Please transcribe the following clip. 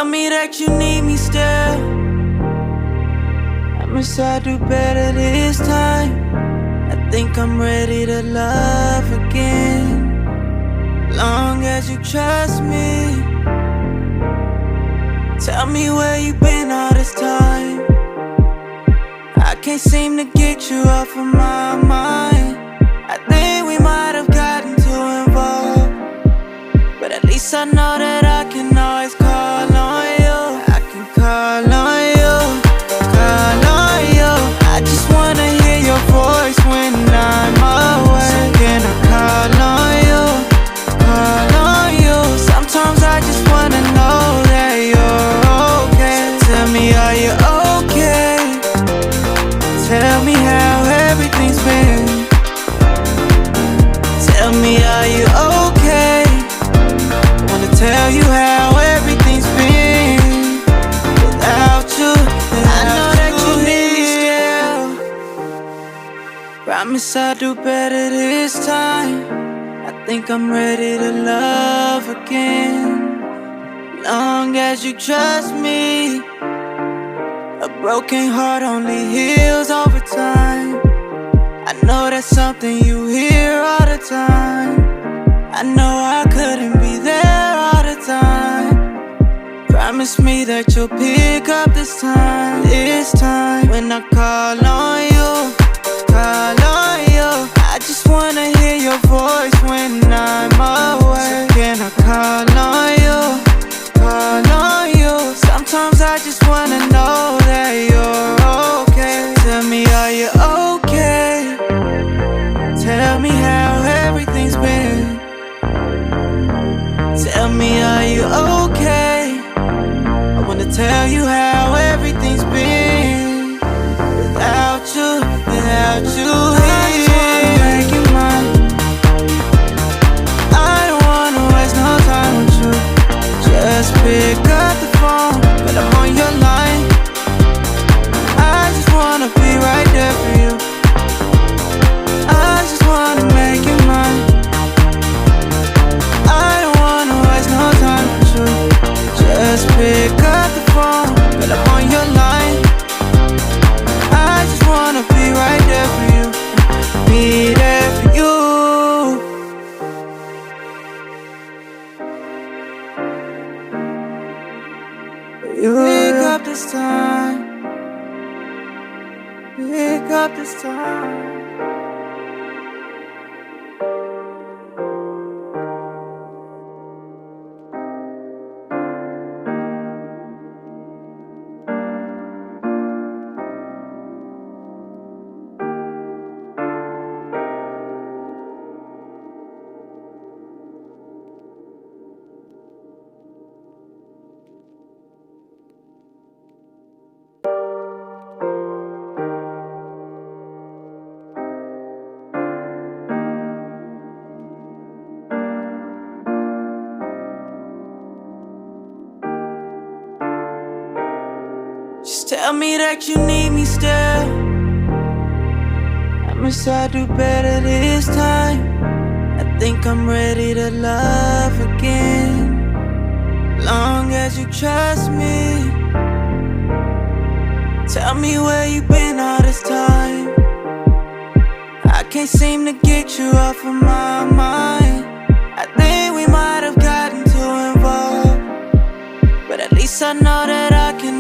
Tell me that you need me still. I promise I'll do better this time. I think I'm ready to love again, long as you trust me. Tell me where you been all this time. I can't seem to get you off of my mind. I think we might have gotten too involved, but at least I know that I can always call on you. I can call on you, call on you. I just wanna hear your voice when I'm away. So can I call on you, call on you? Sometimes I just wanna know that you're okay. So tell me, are you okay? Tell me how everything's been. Tell me, are you okay? I wanna tell you how everything's been without you. I know that you need me still. Promise I'll do better this time. I think I'm ready to love again, long as you trust me. A broken heart only heals over time. I know that's something you hear all the time. I know I couldn't be there all the time. Promise me that you'll pick up this time. This time when I call on you, call on you. I just wanna hear your voice when I'm away. So can I call on you, call on you? Sometimes I just wanna know that you're okay. Tell me, are you okay? Tell me how everything's been. Tell me, are you okay? I wanna tell you how everything's been without you, without you here. I just wanna make you mine. I don't wanna waste no time with you. Just pick up the phone, but I'm on your line. I just wanna be right there for you. I just wanna make you mine. I don't wanna waste no time with you. Just pick up the phone, but I'm on your line. I just wanna be right there for you. Be there for you. You pick up this time. Pick up this time. Just tell me that you need me still. I promise I'll do better this time. I think I'm ready to love again, long as you trust me. Tell me where you been all this time. I can't seem to get you off of my mind. I think we might have gotten too involved, but at least I know that I can